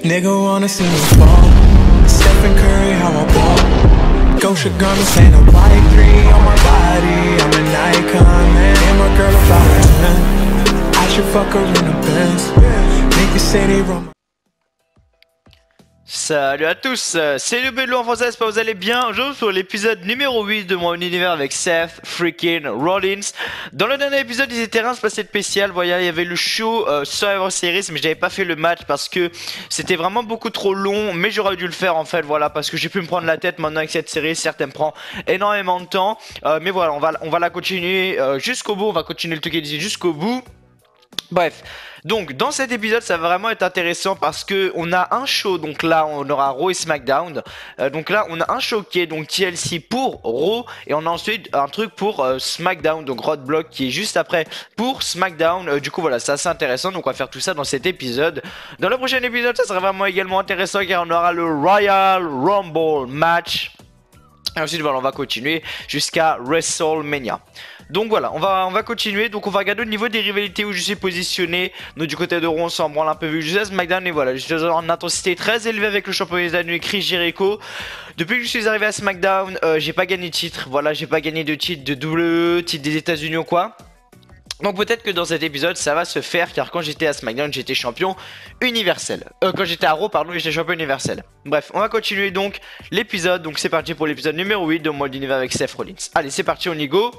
Nigga wanna see me fall. Stephen Curry, how I ball. Gosha garments ain't a white three on my body. I'm an icon, man. And my girl about her, man. I should fuck her in a Benz. Niggas say they run. Salut à tous, c'est le Bello en français, j'espère que vous allez bien. Aujourd'hui sur l'épisode numéro 8 de mon univers avec Seth freaking Rollins. Dans le dernier épisode, il était rien se passer de spécial. Voyez, il y avait le show Survivor Series, mais j'avais pas fait le match parce que c'était vraiment beaucoup trop long. Mais j'aurais dû le faire en fait, voilà, parce que j'ai pu me prendre la tête maintenant avec cette série. Certes, elle me prend énormément de temps, mais voilà, on va la continuer jusqu'au bout. On va continuer le truc ici jusqu'au bout. Bref, donc dans cet épisode ça va vraiment être intéressant parce que on a un show, donc là on aura Raw et SmackDown. Donc là on a un show qui est donc TLC pour Raw et on a ensuite un truc pour SmackDown, donc Roadblock qui est juste après pour SmackDown. Du coup voilà, c'est assez intéressant, donc on va faire tout ça dans cet épisode. Dans le prochain épisode ça sera vraiment également intéressant car on aura le Royal Rumble match. Et ensuite voilà, on va continuer jusqu'à WrestleMania. Donc voilà, on va continuer. Donc on va regarder au niveau des rivalités où je suis positionné. Donc du côté de Raw on s'en branle un peu vu que je suis à SmackDown. Et voilà, je suis en intensité très élevée avec le championnat des années Chris Jericho. Depuis que je suis arrivé à SmackDown, j'ai pas gagné de titre. Voilà, j'ai pas gagné de titre de WWE, titre des États-Unis ou quoi. Donc peut-être que dans cet épisode ça va se faire car quand j'étais à SmackDown j'étais champion universel. Quand j'étais à Raw pardon j'étais champion universel. Bref on va continuer donc l'épisode. Donc c'est parti pour l'épisode numéro 8 de mon univers avec Seth Rollins. Allez c'est parti on y go.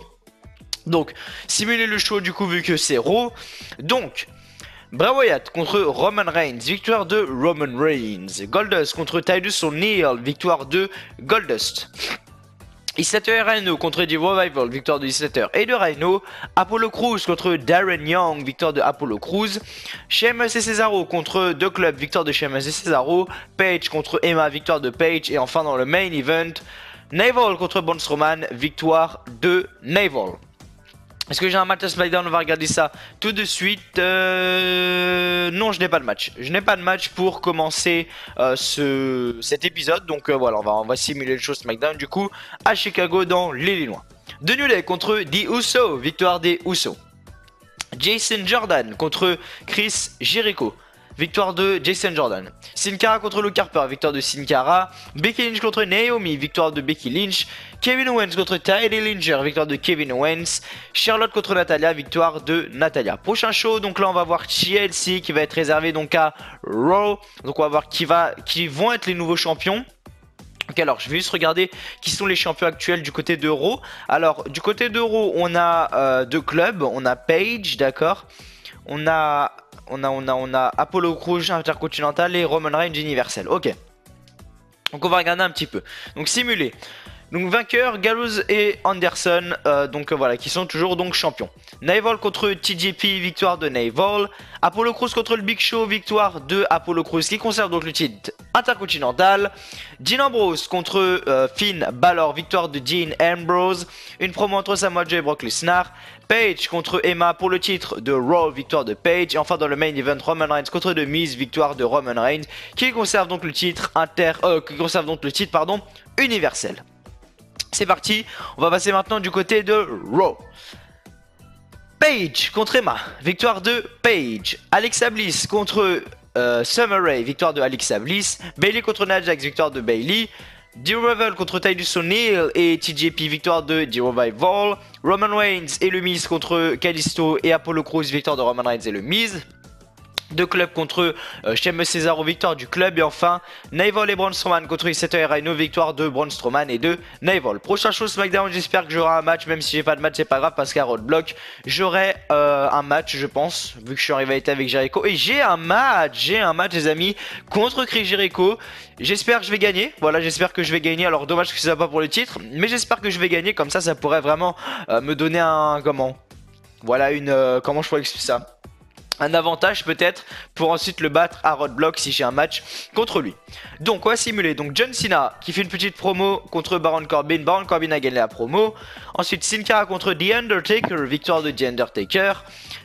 Donc simuler le show du coup vu que c'est Raw. Donc Bray Wyatt contre Roman Reigns, victoire de Roman Reigns. Goldust contre Titus O'Neil, victoire de Goldust. Isato et Rhino contre The Revival, victoire de Isato et de Rhino. Apollo Crews contre Darren Young, victoire de Apollo Crews. Sheamus et Cesaro contre The Club, victoire de Sheamus et Cesaro. Paige contre Emma, victoire de Paige. Et enfin dans le main event, Naval contre Braun Strowman, victoire de Naval. Est-ce que j'ai un match à SmackDown? On va regarder ça tout de suite. Non, je n'ai pas de match. Je n'ai pas de match pour commencer cet épisode. Donc voilà, on va simuler le show SmackDown du coup à Chicago dans l'Illinois. The New Day contre The Usos, victoire des Usos. Jason Jordan contre Chris Jericho, victoire de Jason Jordan. Sin Cara contre Luke Harper, victoire de Sin Cara. Becky Lynch contre Naomi, victoire de Becky Lynch. Kevin Owens contre Teddy Linger, victoire de Kevin Owens. Charlotte contre Natalia, victoire de Natalia. Prochain show, donc là on va voir TLC qui va être réservé donc à Raw. Donc on va voir qui vont être les nouveaux champions. Ok, alors je vais juste regarder qui sont les champions actuels du côté de Raw. Alors du côté de Raw on a deux clubs, on a Paige, d'accord. On a Apollo Crews Intercontinental et Roman Reigns Universel. Ok. Donc on va regarder un petit peu. Donc simuler. Donc vainqueur Gallows et Anderson. Voilà, qui sont toujours donc champions. Naval contre TJP, victoire de Naval. Apollo Crews contre le Big Show, victoire de Apollo Crews qui conserve donc le titre intercontinental. Dean Ambrose contre Finn Balor, victoire de Dean Ambrose. Une promo entre Samoa Joe et Brock Lesnar. Paige contre Emma pour le titre de Raw, victoire de Paige. Et enfin dans le main event, Roman Reigns contre The Miz, victoire de Roman Reigns qui conserve donc le titre universel. C'est parti, on va passer maintenant du côté de Raw. Paige contre Emma, victoire de Paige. Alexa Bliss contre Summer Rae, victoire de Alexa Bliss. Bayley contre Nia Jax, victoire de Bayley. The Revival contre Titus O'Neil et TJP, victoire de The Revival. Roman Reigns et le Miz contre Kalisto et Apollo Crews, victoire de Roman Reigns et le Miz. Deux clubs contre Sheamus Cesaro, victoire du club. Et enfin Naval et Braun Strowman contre Isato et Rhino, victoire de Braun Strowman et de Naval. Prochain show SmackDown, j'espère que j'aurai un match. Même si j'ai pas de match c'est pas grave parce qu'à Roadblock j'aurai un match je pense. Vu que je suis en rivalité avec Jericho. Et j'ai un match les amis contre Chris Jericho. J'espère que je vais gagner. Voilà, j'espère que je vais gagner. Alors dommage que ce soit pas pour le titre, mais j'espère que je vais gagner. Comme ça pourrait vraiment me donner un comment. Voilà comment je pourrais expliquer ça, un avantage peut-être pour ensuite le battre à Roadblock si j'ai un match contre lui. Donc on va simuler donc John Cena qui fait une petite promo contre Baron Corbin. Baron Corbin a gagné la promo. Ensuite Sin Cara contre The Undertaker, victoire de The Undertaker.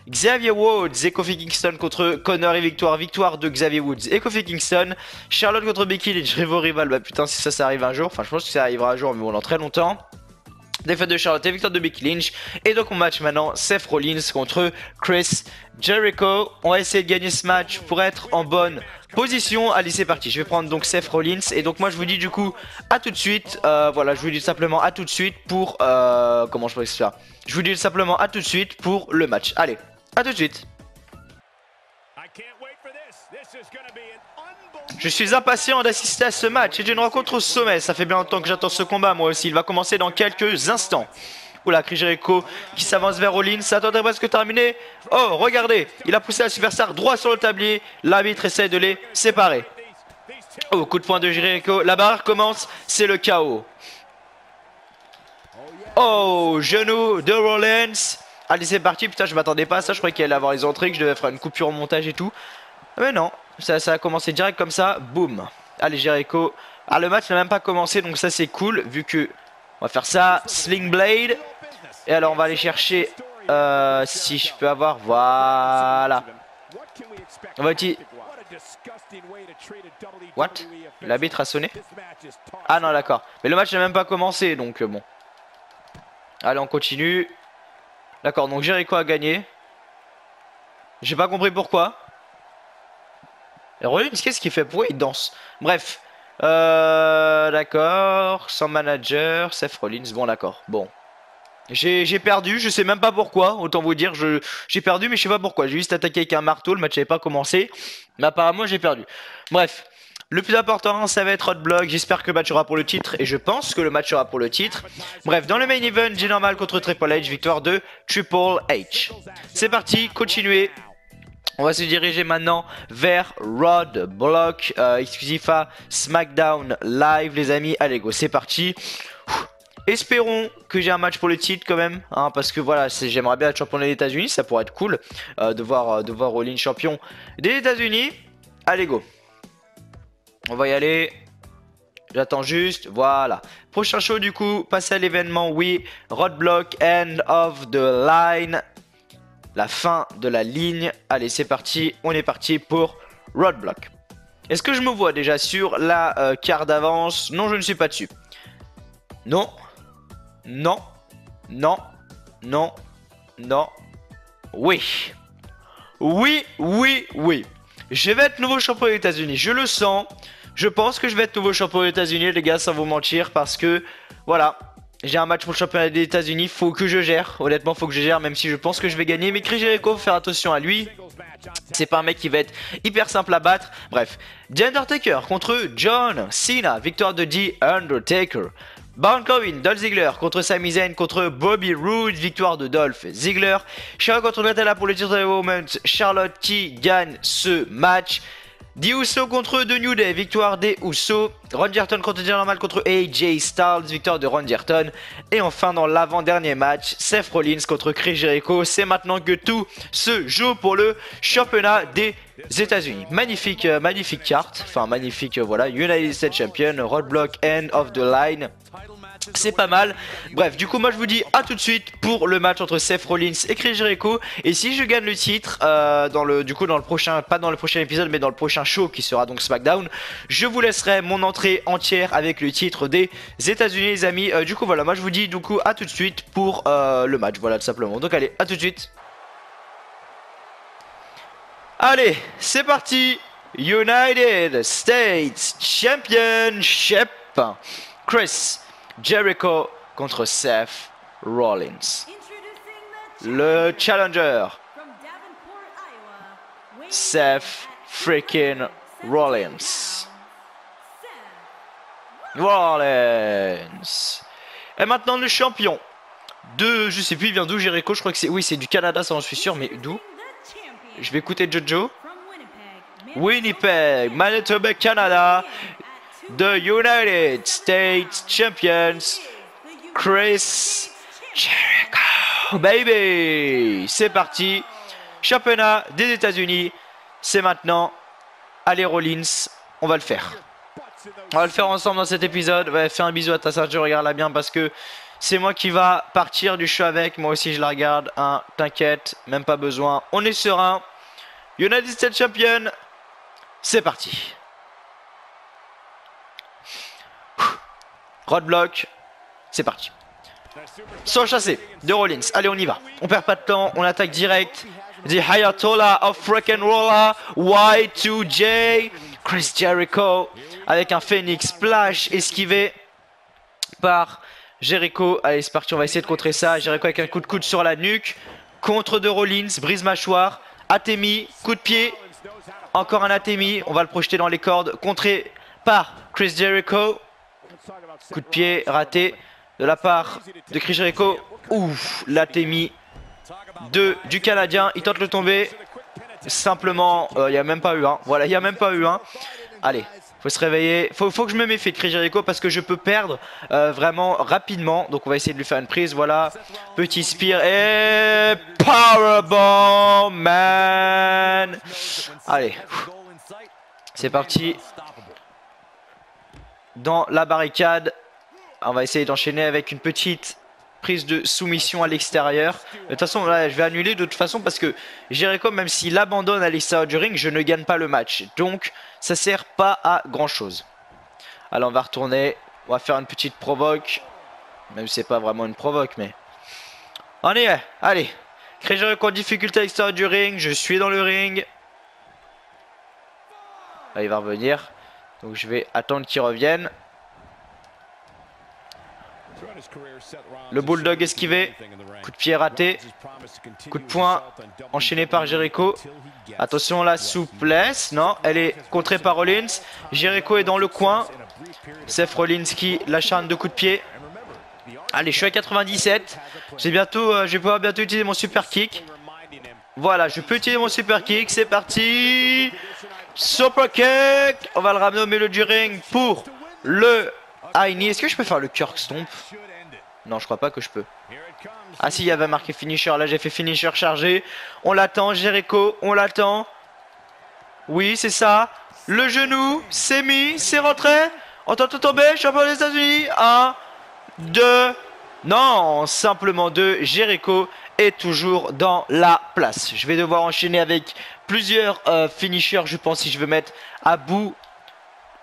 Xavier Woods et Kofi Kingston contre Connor et victoire de Xavier Woods et Kofi Kingston. Charlotte contre Becky Lynch, rival, bah putain si ça arrive un jour, enfin je pense que ça arrivera un jour mais bon dans très longtemps. Défaite de Charlotte et victoire de Becky Lynch. Et donc on match maintenant Seth Rollins contre Chris Jericho. On va essayer de gagner ce match pour être en bonne Position, allez c'est parti, je vais prendre donc Seth Rollins et donc moi je vous dis du coup à tout de suite, voilà je vous dis simplement à tout de suite pour, comment je pourrais faire, je vous dis simplement à tout de suite pour le match, allez, à tout de suite. Je suis impatient d'assister à ce match, c'est une rencontre au sommet, ça fait bien longtemps que j'attends ce combat moi aussi, il va commencer dans quelques instants. Oula, Chris Jericho qui s'avance vers Rollins, ça attendrait presque terminé. Oh, regardez, il a poussé la superstar droit sur le tablier. L'arbitre essaie de les séparer. Oh, coup de poing de Jericho. La barre commence, c'est le chaos. Oh, genou de Rollins. Allez, c'est parti. Putain, je m'attendais pas à ça. Je croyais qu'il allait avoir les entrées, que je devais faire une coupure au montage et tout. Mais non, ça a commencé direct comme ça. Boum. Allez, Jericho. Ah, le match n'a même pas commencé, donc ça c'est cool, vu que... On va faire ça, Sling Blade. Et alors on va aller chercher si je peux avoir, voilà. On va utiliser... What? L'arbitre a sonné? Ah non d'accord. Mais le match n'a même pas commencé donc bon. Allez on continue. D'accord donc Jericho a gagné. J'ai pas compris pourquoi. Et Rollins qu'est-ce qu'il fait? Pourquoi il danse? Bref. D'accord. Sans manager. Seth Rollins. Bon d'accord. Bon. J'ai perdu, je sais même pas pourquoi, autant vous dire, j'ai perdu mais je sais pas pourquoi, j'ai juste attaqué avec un marteau, le match n'avait pas commencé, mais apparemment j'ai perdu. Bref, le plus important ça va être Roadblock, j'espère que le match sera pour le titre et je pense que le match sera pour le titre. Bref, dans le main event, j'ai normal contre Triple H, victoire de Triple H. C'est parti, continuez. On va se diriger maintenant vers Roadblock, exclusif à SmackDown Live les amis, allez go, c'est parti. Espérons que j'ai un match pour le titre quand même, hein, parce que voilà, j'aimerais bien être champion des États-Unis, ça pourrait être cool de voir Rollins champion des États-Unis. Allez go, on va y aller. J'attends juste, voilà. Prochain show du coup, passer à l'événement, oui. Roadblock, end of the line, la fin de la ligne. Allez, c'est parti, on est parti pour Roadblock. Est-ce que je me vois déjà sur la carte d'avance? Non, je ne suis pas dessus. Non. Non, non, non, non, oui. Oui, oui, oui. Je vais être nouveau champion des États-Unis, je le sens. Je pense que je vais être nouveau champion des États-Unis, les gars, sans vous mentir, parce que, voilà, j'ai un match pour le championnat des États-Unis, faut que je gère. Honnêtement, faut que je gère, même si je pense que je vais gagner. Mais Chris Jericho, faut faire attention à lui. C'est pas un mec qui va être hyper simple à battre. Bref, The Undertaker contre John Cena, victoire de The Undertaker. Baron Corbin, Dolph Ziggler contre Sami Zayn contre Bobby Roode, victoire de Dolph Ziggler. Charlotte contre Natalia pour le titre de Women's, Charlotte qui gagne ce match. The Uso contre The New Day, victoire des Uso. Randy Orton contre Jinder Mahal contre AJ Styles, victoire de Randy Orton. Et enfin dans l'avant-dernier match, Seth Rollins contre Chris Jericho. C'est maintenant que tout se joue pour le championnat des États-Unis. Magnifique, magnifique carte, enfin magnifique, voilà, United States Champion, Roadblock, end of the line. C'est pas mal. Bref, du coup, moi je vous dis à tout de suite pour le match entre Seth Rollins et Chris Jericho. Et si je gagne le titre, dans le prochain, pas dans le prochain épisode, mais dans le prochain show qui sera donc SmackDown, je vous laisserai mon entrée entière avec le titre des États-Unis, les amis. Du coup, voilà, moi je vous dis du coup à tout de suite pour le match, voilà, tout simplement. Donc, allez, à tout de suite. Allez, c'est parti. United States Championship. Chris Jericho contre Seth Rollins. Le challenger, Seth freaking Rollins. Et maintenant le champion de, je sais plus, il vient d'où Jericho, je crois que c'est, oui c'est du Canada, ça j'en suis sûr, mais d'où? Je vais écouter Jojo. Winnipeg, Manitoba, Canada. The United States Champions, Chris Jericho, baby. C'est parti, championnat des États-Unis, c'est maintenant. Allez Rollins, on va le faire. On va le faire ensemble dans cet épisode. Ouais, fais un bisou à ta sœur, je regarde-la bien parce que c'est moi qui va partir du show avec. Moi aussi je la regarde, hein, t'inquiète, même pas besoin. On est serein. United States Champion, c'est parti. Roadblock, c'est parti. Surchassé de Rollins. Allez, on y va. On perd pas de temps. On attaque direct. The Ayatollah of Freaking Roller. Y2J. Chris Jericho. Avec un Phoenix Splash esquivé par Jericho. Allez, c'est parti. On va essayer de contrer ça. Jericho avec un coup de coude sur la nuque. Contre de Rollins. Brise mâchoire. Atemi. Coup de pied. Encore un Atemi. On va le projeter dans les cordes. Contré par Chris Jericho. Coup de pied raté de la part de Chris Jericho. Ouf, l'Atemi du Canadien. Il tente le tomber. Simplement, il n'y a même pas eu un. Voilà, il n'y a même pas eu un. Allez, faut se réveiller. Faut que je me méfie de Chris Jericho parce que je peux perdre vraiment rapidement. Donc on va essayer de lui faire une prise. Voilà, petit spear et powerbomb, man. Allez, c'est parti. Dans la barricade. On va essayer d'enchaîner avec une petite prise de soumission à l'extérieur. De toute façon, là, je vais annuler de toute façon parce que Jericho, même s'il abandonne à l'extérieur du ring, je ne gagne pas le match. Donc, ça sert pas à grand chose. Alors, on va retourner. On va faire une petite provoque. Même si c'est pas vraiment une provoque, mais... On y est. Allez. Chris Jericho en difficulté à l'extérieur du ring. Je suis dans le ring. Là, il va revenir. Donc, je vais attendre qu'il revienne. Le bulldog esquivé, coup de pied raté, coup de poing enchaîné par Jericho. Attention la souplesse, non, elle est contrée par Rollins. Jericho est dans le coin. Seth Rollins qui l'acharne de coups de pied. Allez, je suis à 97. Je vais pouvoir bientôt utiliser mon super kick. Voilà, je peux utiliser mon super kick. C'est parti. Super kick. On va le ramener au milieu du ring pour le high knee. Est-ce que je peux faire le Kirk Stomp? Non, je crois pas que je peux. Ah si, il y avait marqué finisher. Là, j'ai fait finisher chargé. On l'attend, Jericho. On l'attend. Oui, c'est ça. Le genou, c'est mis, c'est rentré. On tente de tomber. Champion des États-Unis. 1, 2. Non, simplement 2. Jericho est toujours dans la place. Je vais devoir enchaîner avec plusieurs finishers, je pense, si je veux mettre à bout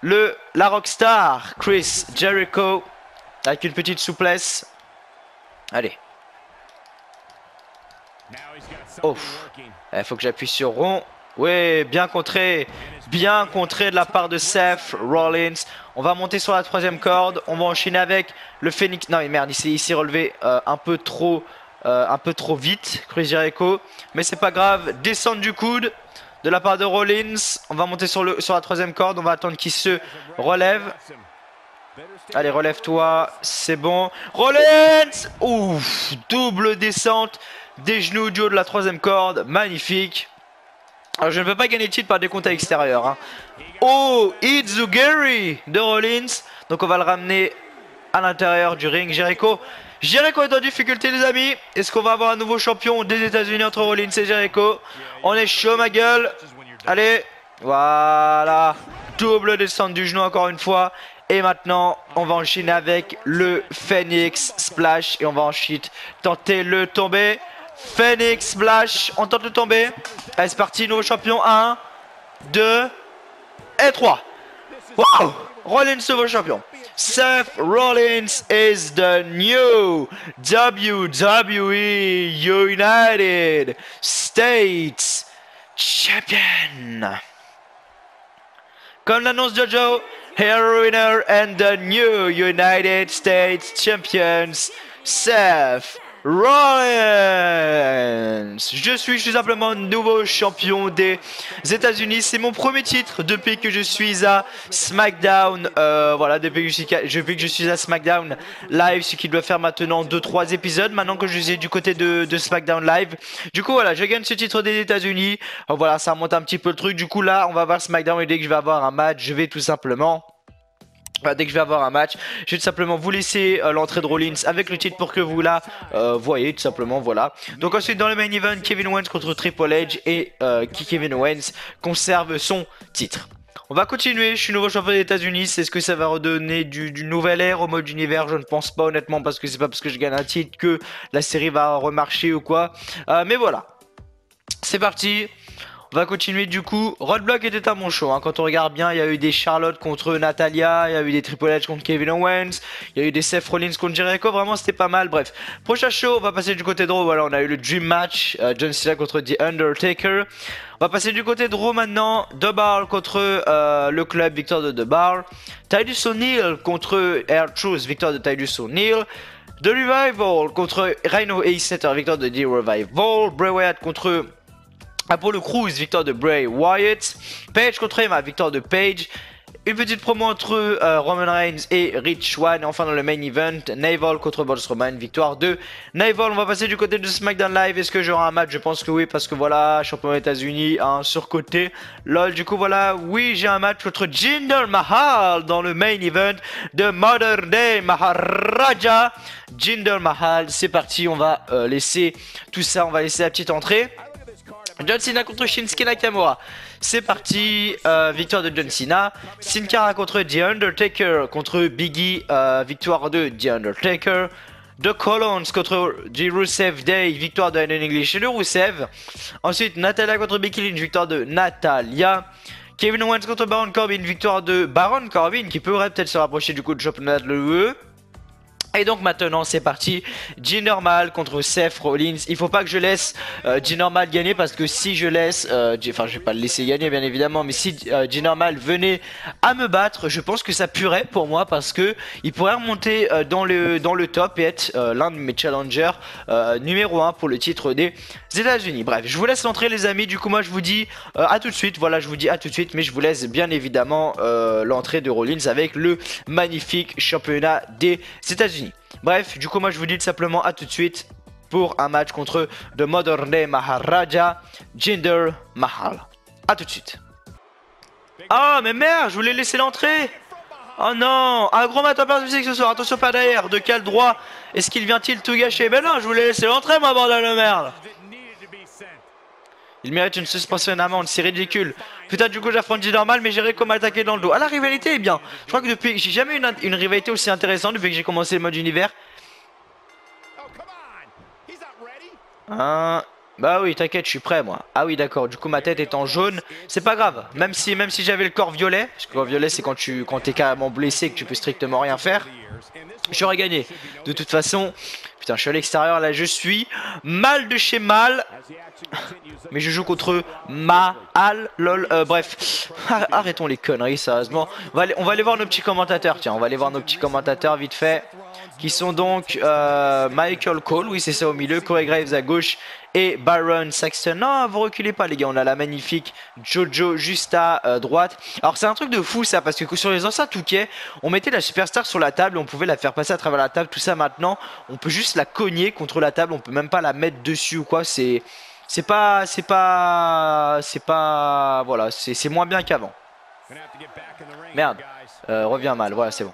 la rockstar Chris Jericho avec une petite souplesse. Allez. Oh, il faut que j'appuie sur rond. Oui, bien contré de la part de Seth Rollins. On va monter sur la troisième corde. On va enchaîner avec le Phoenix. Non mais merde, il s'est relevé un peu trop vite, Chris Jericho. Mais c'est pas grave. Descendre du coude de la part de Rollins. On va monter sur la troisième corde. On va attendre qu'il se relève. Allez, relève-toi. C'est bon. Rollins. Ouf. Double descente des genoux du haut de la troisième corde. Magnifique. Alors, je ne peux pas gagner de titre par des comptes à l'extérieur. Hein. Oh, Izugari de Rollins. Donc, on va le ramener à l'intérieur du ring. Jericho est en difficulté, les amis. Est-ce qu'on va avoir un nouveau champion des États-Unis entre Rollins et Jericho? On est chaud, ma gueule. Allez, voilà. Double descente du genou encore une fois. Et maintenant, on va enchaîner avec le Phoenix Splash. Et on va ensuite tenter le tomber. Phoenix Splash. On tente le tomber. Allez, c'est parti, nouveau champion. 1, 2 et 3. Wow! Rollins, nouveau champion. Seth Rollins is the new WWE United States Champion. Comme l'annonce Jojo, here winner and the new United States Champions, Seth Rollins. Je suis tout simplement nouveau champion des États-Unis. C'est mon premier titre depuis que je suis à SmackDown. Voilà, depuis que je suis à SmackDown Live, ce qui doit faire maintenant 2-3 épisodes. Maintenant que je suis du côté de SmackDown Live. Du coup, voilà, je gagne ce titre des États-Unis. Voilà, ça remonte un petit peu le truc. Du coup, là, on va voir SmackDown et dès que je vais avoir un match, je vais tout simplement... dès que je vais avoir un match, je vais tout simplement vous laisser l'entrée de Rollins avec le titre pour que vous la voyez tout simplement, voilà. Donc ensuite dans le main event, Kevin Owens contre Triple H et Kevin Owens conserve son titre. On va continuer, je suis nouveau champion des États-Unis. Est-ce que ça va redonner du nouvel air au mode univers? Je ne pense pas honnêtement, parce que c'est pas parce que je gagne un titre que la série va remarcher ou quoi. Mais voilà, c'est parti. On va continuer du coup. Roadblock était un bon show, hein. Quand on regarde bien, il y a eu des Charlotte contre Natalia, il y a eu des Triple H contre Kevin Owens, il y a eu des Seth Rollins contre Jericho, vraiment c'était pas mal. Bref, prochain show, on va passer du côté de Raw. Voilà, on a eu le Dream Match, John Cena contre The Undertaker. On va passer du côté de Raw maintenant. The Bar contre le club, victoire de The Bar. Titus O'Neil contre R-Truth, victoire de Titus O'Neil. The Revival contre Rhino et Setter, victoire de The Revival. Bray Wyatt contre Apollo Crews, victoire de Bray Wyatt. Page contre Emma, victoire de Page. Une petite promo entre Roman Reigns et Rich Swann. Et enfin dans le main event, Naval contre Braun Strowman, victoire de Naval. On va passer du côté de SmackDown Live. Est-ce que j'aurai un match? Je pense que oui, parce que voilà, champion des États-Unis, un surcoté. Lol, du coup voilà, oui, j'ai un match contre Jinder Mahal dans le main event de Modern Day Maharaja. Jinder Mahal, c'est parti, on va laisser tout ça, on va laisser la petite entrée. John Cena contre Shinsuke Nakamura. C'est parti, victoire de John Cena. Sin Cara contre The Undertaker contre Biggie, victoire de The Undertaker. The Colons contre The Rusev Day, victoire de Aiden English et de Rusev. Ensuite, Natalia contre Becky Lynch, victoire de Natalia. Kevin Owens contre Baron Corbin, victoire de Baron Corbin, qui pourrait peut-être se rapprocher du coup de championnat de l'UE. Et donc maintenant c'est parti, Jinder Mahal contre Seth Rollins. Il faut pas que je laisse Jinder Mahal gagner, parce que si je laisse, enfin je vais pas le laisser gagner bien évidemment, mais si Jinder Mahal venait à me battre, je pense que ça puerait pour moi, parce que il pourrait remonter dans le top et être l'un de mes challengers numéro 1 pour le titre des États-Unis. Bref, je vous laisse l'entrée les amis, du coup moi je vous dis à tout de suite, voilà je vous dis à tout de suite, mais je vous laisse bien évidemment l'entrée de Rollins avec le magnifique championnat des États-Unis. Bref, du coup moi je vous dis tout simplement à tout de suite pour un match contre The Modern Day Maharaja, Jinder Mahal. A tout de suite. Ah mais merde, je voulais laisser l'entrée. Oh non, un gros match en place physique ce soir, attention pas derrière, de quel droit est-ce qu'il vient-il tout gâcher? Ben non, je voulais laisser l'entrée moi bordel de merde. Il mérite une suspension d'amende, c'est ridicule. Putain, du coup j'affronte Jinder Mahal, mais j'ai comme attaqué dans le dos. Ah, la rivalité est bien. Je crois que depuis, j'ai jamais eu une rivalité aussi intéressante depuis que j'ai commencé le mode univers. Bah oui, t'inquiète, je suis prêt moi. Ah oui, d'accord, du coup ma tête est en jaune. C'est pas grave, même si j'avais le corps violet. Parce que le corps violet c'est quand t'es carrément blessé et que tu peux strictement rien faire. J'aurais gagné. De toute façon, putain, je suis à l'extérieur là, je suis mal de chez mal. Mais je joue contre Mahal, lol, bref. Arrêtons les conneries, sérieusement. On va aller voir nos petits commentateurs, tiens, on va aller voir nos petits commentateurs vite fait. Qui sont donc Michael Cole, oui c'est ça au milieu, Corey Graves à gauche et Byron Saxton. Non, vous reculez pas les gars, on a la magnifique Jojo juste à droite. Alors c'est un truc de fou ça, parce que sur les anciens Touquet, on mettait la superstar sur la table, on pouvait la faire passer à travers la table, tout ça maintenant, on peut juste la cogner contre la table, on peut même pas la mettre dessus ou quoi, c'est voilà, c'est moins bien qu'avant. Merde, revient mal, voilà c'est bon.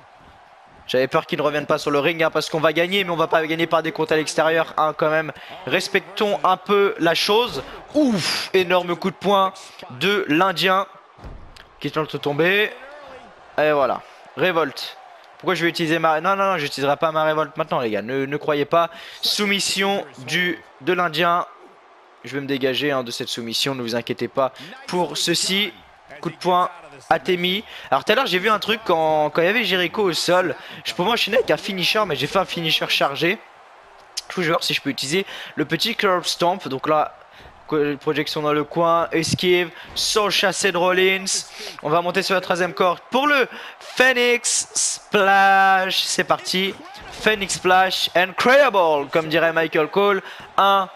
J'avais peur qu'il ne revienne pas sur le ring, hein, parce qu'on va gagner, mais on va pas gagner par des comptes à l'extérieur, hein, quand même. Respectons un peu la chose. Ouf, énorme coup de poing de l'Indien qui tente de tomber. Et voilà, révolte. Pourquoi je vais utiliser ma... Non, j'utiliserai pas ma révolte maintenant les gars, ne croyez pas. Soumission de l'Indien. Je vais me dégager de cette soumission, ne vous inquiétez pas pour ceci. Coup de poing à Temi. Alors tout à l'heure j'ai vu un truc quand il y avait Jericho au sol. Je pouvais enchaîner avec un finisher, mais j'ai fait un finisher chargé. Je vais voir si je peux utiliser le petit curb stomp. Donc là, projection dans le coin, esquive, sans chasser de Rollins. On va monter sur la troisième corde pour le Phoenix Splash. C'est parti. Phoenix Splash, incredible, comme dirait Michael Cole. 1,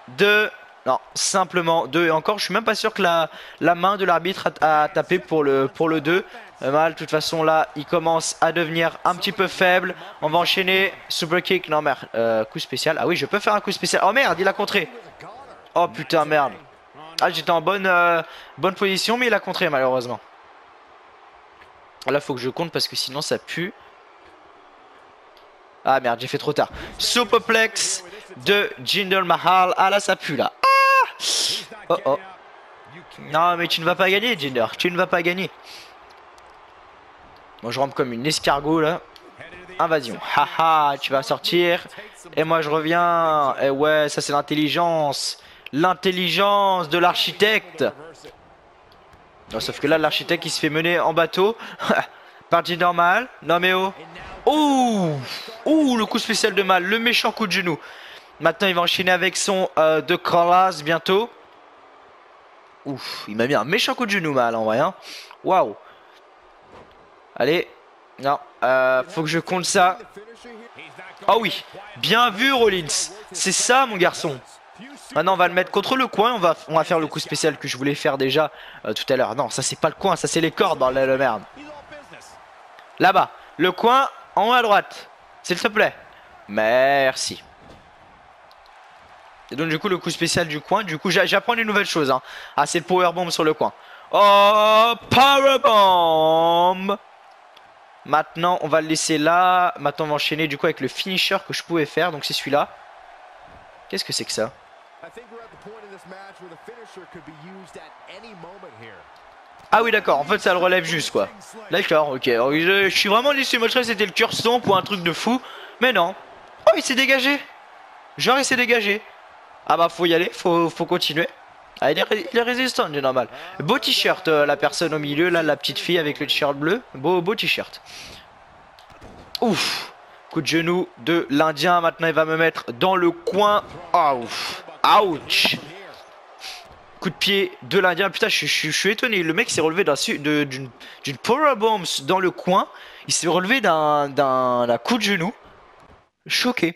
2... Non, simplement 2 et encore, je suis même pas sûr que la main de l'arbitre a tapé pour le 2. Mal, de toute façon là, il commence à devenir un petit peu faible. On va enchaîner, super kick, non merde, coup spécial. Ah oui, je peux faire un coup spécial. Oh merde, il a contré. Oh putain, merde. Ah, j'étais en bonne position, mais il a contré malheureusement. Là, faut que je compte parce que sinon ça pue. Ah merde, j'ai fait trop tard. Superplex de Jinder Mahal. Ah là, ça pue là. Oh oh. Non mais tu ne vas pas gagner Jinder, tu ne vas pas gagner. Moi je rampe comme une escargot là. Invasion, haha, tu vas sortir. Et moi je reviens. Et ouais, ça c'est l'intelligence. l'intelligence de l'architecte. Non, sauf que là, l'architecte, il se fait mener en bateau par Jinder Mahal. Non mais oh. Ouh, ouh, le coup spécial de Mahal, le méchant coup de genou. Maintenant, il va enchaîner avec son de Collas bientôt. Ouf, il m'a mis un méchant coup de genou, Mahal, en vrai. Hein. Waouh. Allez. Non, faut que je compte ça. Ah oui, bien vu, Rollins. C'est ça, mon garçon. Maintenant, on va le mettre contre le coin. On va faire le coup spécial que je voulais faire déjà tout à l'heure. Non, ça, c'est pas le coin, ça, c'est les cordes, bordel de merde. Là-bas, le coin en haut à droite. S'il te plaît. Merci. Et donc, du coup, le coup spécial du coin. Du coup, j'apprends des nouvelles choses. Hein. Ah, c'est le powerbomb sur le coin. Oh, powerbomb. Maintenant, on va le laisser là. Maintenant, on va enchaîner du coup avec le finisher que je pouvais faire. Donc, c'est celui-là. Qu'est-ce que c'est que ça? Ah oui, d'accord. En fait, ça le relève juste, quoi. D'accord, ok. Alors, je suis vraiment déçu. Moi, je croyais que c'était le cœur stomp ou un truc de fou. Mais non. Oh, il s'est dégagé. Genre, il s'est dégagé. Ah bah, faut y aller. Faut continuer. Ah, il est résistant, c'est normal. Beau t-shirt, la personne au milieu, là, la petite fille avec le t-shirt bleu. Beau t-shirt. Ouf. Coup de genou de l'Indien. Maintenant, il va me mettre dans le coin. Ah, ouf. Ouch. Coup de pied de l'Indien. Putain, je suis étonné. Le mec s'est relevé d'une powerbomb dans le coin. Il s'est relevé d'un coup de genou. Choqué.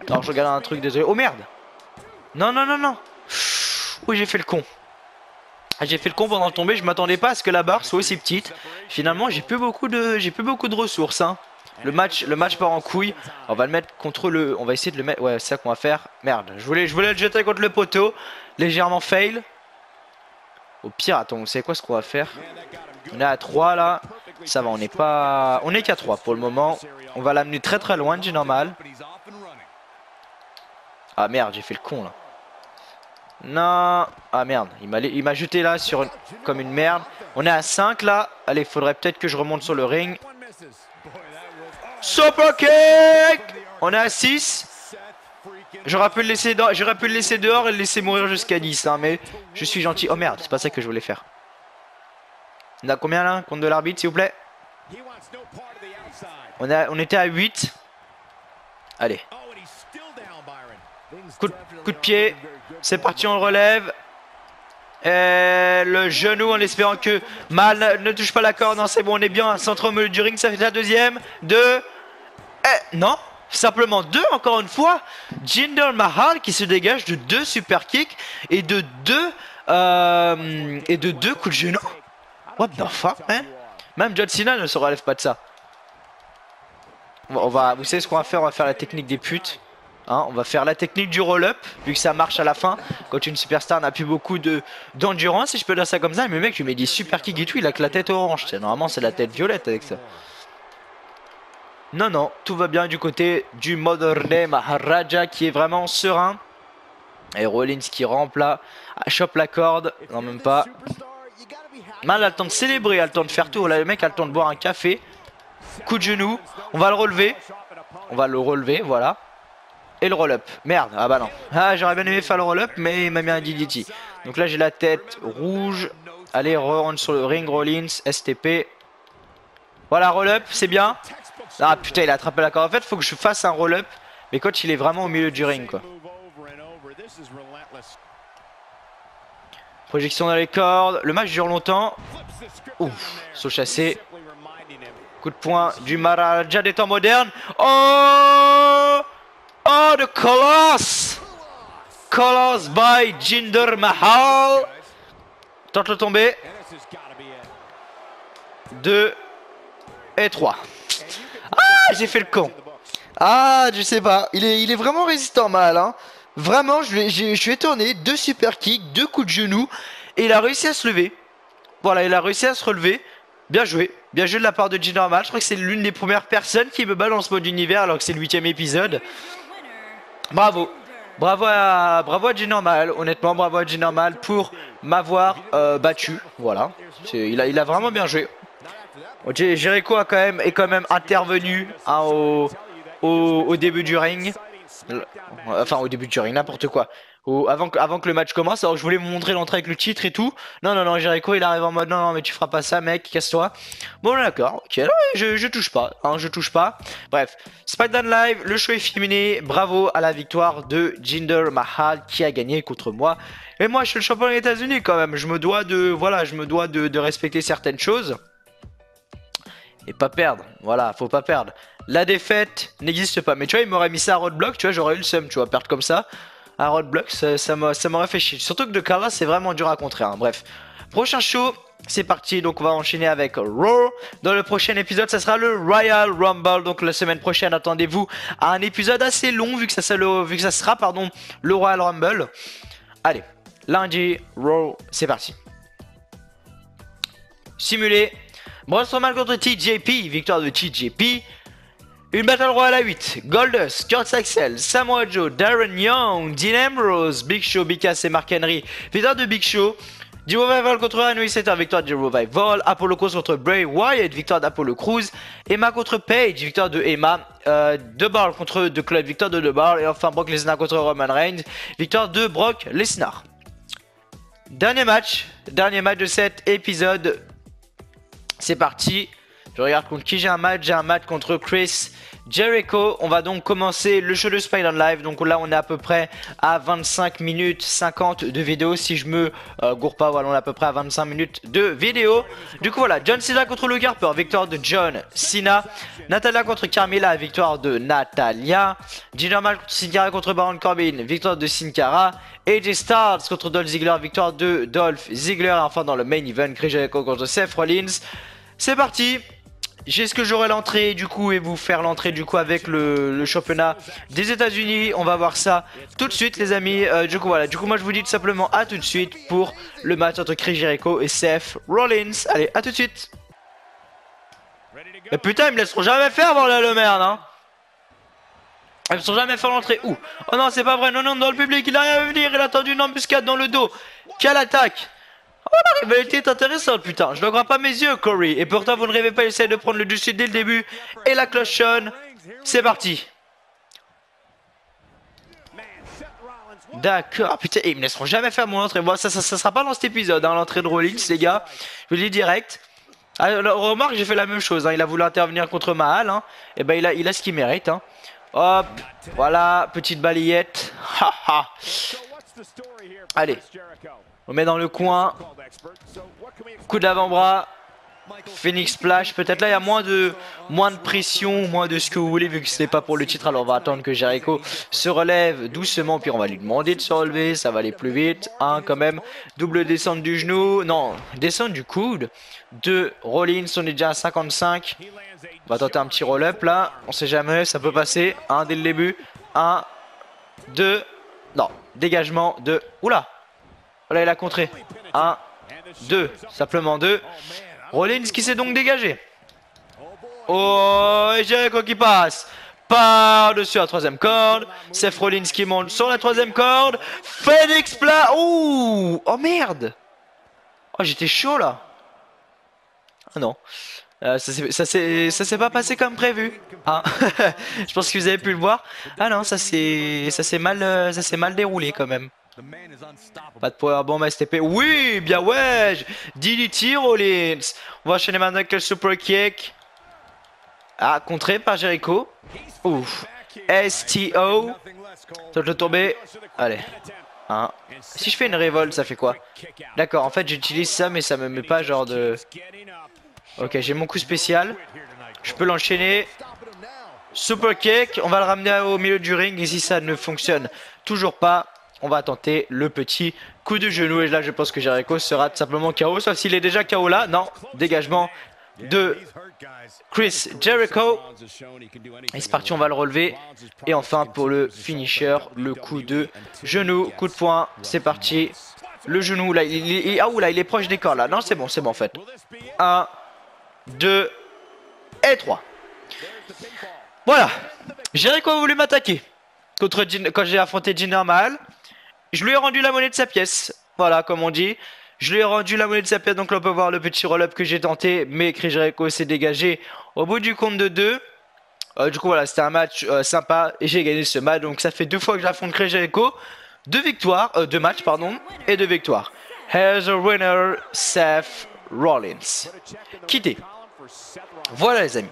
Alors, je regarde un truc, désolé. Oh merde. Non, non, non, non. Oui, j'ai fait le con. J'ai fait le con pendant de tomber. Je m'attendais pas à ce que la barre soit aussi petite. Finalement, j'ai plus beaucoup de ressources. Hein. Le match part en couille. On va le mettre contre le. On va essayer de le mettre. Ouais, c'est ça qu'on va faire. Merde. Je voulais le jeter contre le poteau. Légèrement fail. Au pire, attends, vous savez quoi ce qu'on va faire? On est à 3 là. Ça va, on n'est pas. On est qu'à 3 pour le moment. On va l'amener très très loin, c'est normal. Ah merde, j'ai fait le con là. Non. Ah merde, il m'a jeté là sur comme une merde. On est à 5 là. Allez, il faudrait peut-être que je remonte sur le ring. Super kick. On est à 6. J'aurais pu le laisser dehors et le laisser mourir jusqu'à 10 hein, mais je suis gentil. Oh merde, c'est pas ça que je voulais faire. On a combien là? Compte de l'arbitre s'il vous plaît. On était à 8. Allez. Coup de pied. C'est parti, on le relève. Et le genou en espérant que Mal ne touche pas la corde. Non, c'est bon, on est bien. Centre au milieu du ring, ça fait la deuxième. 2. Non, simplement 2 encore une fois. Jinder Mahal qui se dégage de 2 super kicks et de 2 coups de genou. What the fuck, man? Même John Cena ne se relève pas de ça. Vous savez ce qu'on va faire? On va faire la technique des putes. Hein, on va faire la technique du roll-up, vu que ça marche à la fin. Quand une superstar n'a plus beaucoup d'endurance, si je peux dire ça comme ça. Mais le mec, je lui mets des super kicks et tout, il a que la tête orange. Normalement, c'est la tête violette avec ça. Non, non, tout va bien du côté du Modern Day Maharaja qui est vraiment serein. Et Rollins qui rampe là, chope la corde. Non, même pas. Mal a le temps de célébrer, a le temps de faire tout. Là, le mec a le temps de boire un café. Coup de genou. On va le relever. On va le relever, voilà. Et le roll-up. Merde, ah bah non. Ah, j'aurais bien aimé faire le roll-up, mais il m'a mis un DDT. Donc là, j'ai la tête rouge. Allez, rentre sur le ring, Rollins, STP. Voilà, roll-up, c'est bien. Ah putain, il a attrapé la corde. En fait, il faut que je fasse un roll-up. Mais quand il est vraiment au milieu du ring, quoi. Projection dans les cordes. Le match dure longtemps. Ouf, saut chassé. Coup de poing du Maharaja des temps modernes. Oh! Oh, the Colossus! Colossus by Jinder Mahal. Tente le tomber. 2 et 3. Ah, j'ai fait le con. Ah, je sais pas. Il est vraiment résistant mal. Hein. Vraiment, je suis étonné. 2 super kicks, 2 coups de genou. Et il a réussi à se lever. Voilà, il a réussi à se relever. Bien joué. Bien joué de la part de Jinder Mahal. Je crois que c'est l'une des premières personnes qui me balance mode univers alors que c'est le 8ème épisode. Bravo. Bravo à Jinder Mahal. Honnêtement, bravo à Jinder Mahal pour m'avoir battu. Voilà. Il a vraiment bien joué. Jericho est quand même intervenu hein, au début du ring. Enfin, au début du ring, n'importe quoi. Ou avant que le match commence. Alors je voulais vous montrer l'entrée avec le titre et tout. Non, non, non, Jericho il arrive en mode non, non, mais tu feras pas ça, mec, casse-toi. Bon, d'accord, ok, non, je touche pas, hein, je touche pas. Bref, SmackDown Live, le show est fini. Bravo à la victoire de Jinder Mahal qui a gagné contre moi. Et moi, je suis le champion des États-Unis quand même. Je me dois de, voilà, je me dois de respecter certaines choses. Et pas perdre, voilà, faut pas perdre. La défaite n'existe pas. Mais tu vois, il m'aurait mis ça à roadblock, tu vois, j'aurais eu le seum, tu vois, perdre comme ça. À roadblock, ça m'aurait fait chier. Surtout que de Carla, c'est vraiment dur à contrer, hein. Bref, prochain show, c'est parti. Donc on va enchaîner avec Raw. Dans le prochain épisode, ça sera le Royal Rumble. Donc la semaine prochaine, attendez-vous à un épisode assez long vu que ça sera le Royal Rumble. Allez, lundi, Raw, c'est parti. Simulé. Braun Strowman contre TJP, victoire de TJP. Une Battle Royale à 8. Goldust, Kurt Axel, Samoa Joe, Darren Young, Dean Ambrose, Big Show, Big Cass et Mark Henry. Victoire de Big Show. The Revival contre Henry Setter, victoire de The Revival. Apollo Crews contre Bray Wyatt, victoire d'Apollo Crews. Emma contre Paige, victoire de Emma. The Bar contre The Club, victoire de The Bar. Et enfin Brock Lesnar contre Roman Reigns, victoire de Brock Lesnar. Dernier match de cet épisode. C'est parti. Je regarde contre qui j'ai un match contre Chris Jericho. On va donc commencer le show de SmackDown Live. Donc là on est à peu près à 25 minutes 50 de vidéo. Si je me gourre pas, voilà, on est à peu près à 25 minutes de vidéo. Du coup voilà, John Cena contre Luke Harper, victoire de John Cena. Natalia contre Carmella, victoire de Natalia. Jinder Mahal contre Sin Cara contre Baron Corbin, victoire de Sin Cara. AJ Styles contre Dolph Ziggler, victoire de Dolph Ziggler. Et enfin dans le main event, Chris Jericho contre Seth Rollins. C'est parti. J'ai ce que j'aurai l'entrée du coup et vous faire l'entrée du coup avec le championnat des États-Unis. On va voir ça tout de suite les amis. Du coup voilà, moi je vous dis tout simplement à tout de suite pour le match entre Chris Jericho et Seth Rollins. Allez, à tout de suite. Mais putain, ils me laisseront jamais faire bordel de merde hein. Ils me laisseront jamais faire l'entrée. Ouh. Oh non, c'est pas vrai. Non, non, dans le public, il a rien à venir. Il a tendu une embuscade dans le dos. Quelle attaque. Oh, la rivalité est intéressante, putain. Je ne crois pas mes yeux, Corey. Et pourtant, vous ne rêvez pas, essayer de prendre le dessus dès le début. Et la cloche sonne. C'est parti. D'accord. Putain, ils me laisseront jamais faire mon entrée. Bon, ça sera pas dans cet épisode, hein, l'entrée de Rollins, les gars. Je vous le dis direct. Alors, remarque, j'ai fait la même chose. Hein. Il a voulu intervenir contre Mahal. Hein. Et ben, il a ce qu'il mérite. Hein. Hop. Voilà. Petite balayette. Haha. Allez. On met dans le coin. Coup d'avant-bras. Phoenix Splash. Peut-être là il y a moins de pression, moins de ce que vous voulez vu que ce n'est pas pour le titre. Alors on va attendre que Jericho se relève doucement. Puis on va lui demander de se relever. Ça va aller plus vite. Quand même. Double descente du genou. Non, descente du coude. De Rollins. On est déjà à 55. On va tenter un petit roll-up là. On sait jamais. Ça peut passer. Dès le début. 1, 2. Non. Dégagement de. Oula. Là il a contré. 1, 2, simplement 2. Rollins qui s'est donc dégagé. Oh, et Jericho qui passe par-dessus la troisième corde. Seth Rollins qui monte sur la troisième corde. Phoenix plat. Ouh. Oh merde. Oh j'étais chaud là. Ah non. Ça s'est pas passé comme prévu. Je pense que vous avez pu le voir. Ah non, ça s'est mal déroulé quand même. Pas de powerbomb STP. Oui, bien ouais. DDT Rollins. On va enchaîner maintenant avec le super kick. Contré par Jericho. Ouf. STO. Ça doit tomber. Allez. Si je fais une révolte, ça fait quoi? D'accord, en fait j'utilise ça mais ça me met pas genre de... Ok, j'ai mon coup spécial. Je peux l'enchaîner. Super kick. On va le ramener au milieu du ring. Et si ça ne fonctionne toujours pas, on va tenter le petit coup de genou. Et là, je pense que Jericho sera tout simplement KO. Sauf s'il est déjà KO là. Non, dégagement de Chris Jericho. Et c'est parti, on va le relever. Et enfin, pour le finisher, le coup de genou, coup de poing. C'est parti. Le genou, là, il est proche des corps là. Non, c'est bon en fait. 1, 2 et 3. Voilà. Jericho a voulu m'attaquer quand j'ai affronté Jinder Mahal. Je lui ai rendu la monnaie de sa pièce. Voilà, comme on dit. Je lui ai rendu la monnaie de sa pièce. Donc là, on peut voir le petit roll-up que j'ai tenté. Mais Chris Jericho s'est dégagé au bout du compte de 2. Du coup, voilà, c'était un match sympa. Et j'ai gagné ce match. Donc ça fait 2 fois que j'affronte Chris Jericho. 2 matchs pardon, et 2 victoires. Here's a winner, Seth Rollins. Quitté. Voilà les amis.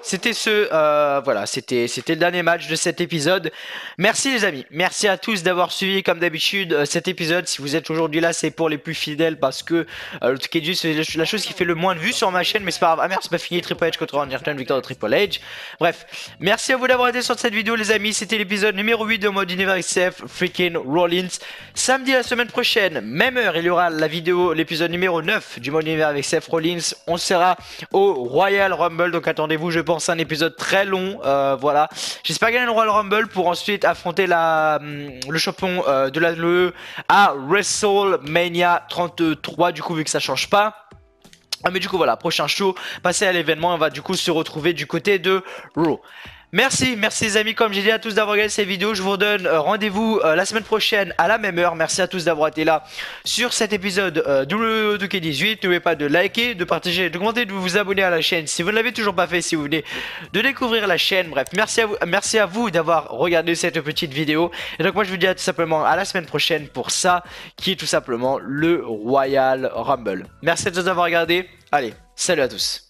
C'était c'était le dernier match de cet épisode. Merci les amis, merci à tous d'avoir suivi comme d'habitude cet épisode. Si vous êtes aujourd'hui là, c'est pour les plus fidèles parce que le TKG c'est la chose qui fait le moins de vues sur ma chaîne, mais c'est pas grave. Ah merde, c'est pas fini, Triple H contre Randy Orton, victoire de Triple H. Bref, merci à vous d'avoir été sur cette vidéo les amis. C'était l'épisode numéro 8 de Mode Univers avec Seth freaking Rollins. Samedi la semaine prochaine, même heure, il y aura la vidéo, l'épisode numéro 9 du Mode Univers avec Seth Rollins. On sera au Royal Rumble, donc attendez-vous, je pense un épisode très long, voilà. J'espère gagner le Royal Rumble pour ensuite affronter le champion de la LE à WrestleMania 33, du coup vu que ça change pas. Mais du coup voilà, prochain show, passez à l'événement, on va du coup se retrouver du côté de Raw. Merci les amis, comme j'ai dit à tous d'avoir regardé cette vidéo, je vous redonne rendez-vous la semaine prochaine à la même heure. Merci à tous d'avoir été là sur cet épisode de K18. N'oubliez pas de liker, de partager, de commenter, de vous abonner à la chaîne si vous ne l'avez toujours pas fait, si vous venez de découvrir la chaîne. Bref, merci à vous d'avoir regardé cette petite vidéo. Et donc moi je vous dis tout simplement à la semaine prochaine pour ça, qui est tout simplement le Royal Rumble. Merci à tous d'avoir regardé, allez, salut à tous.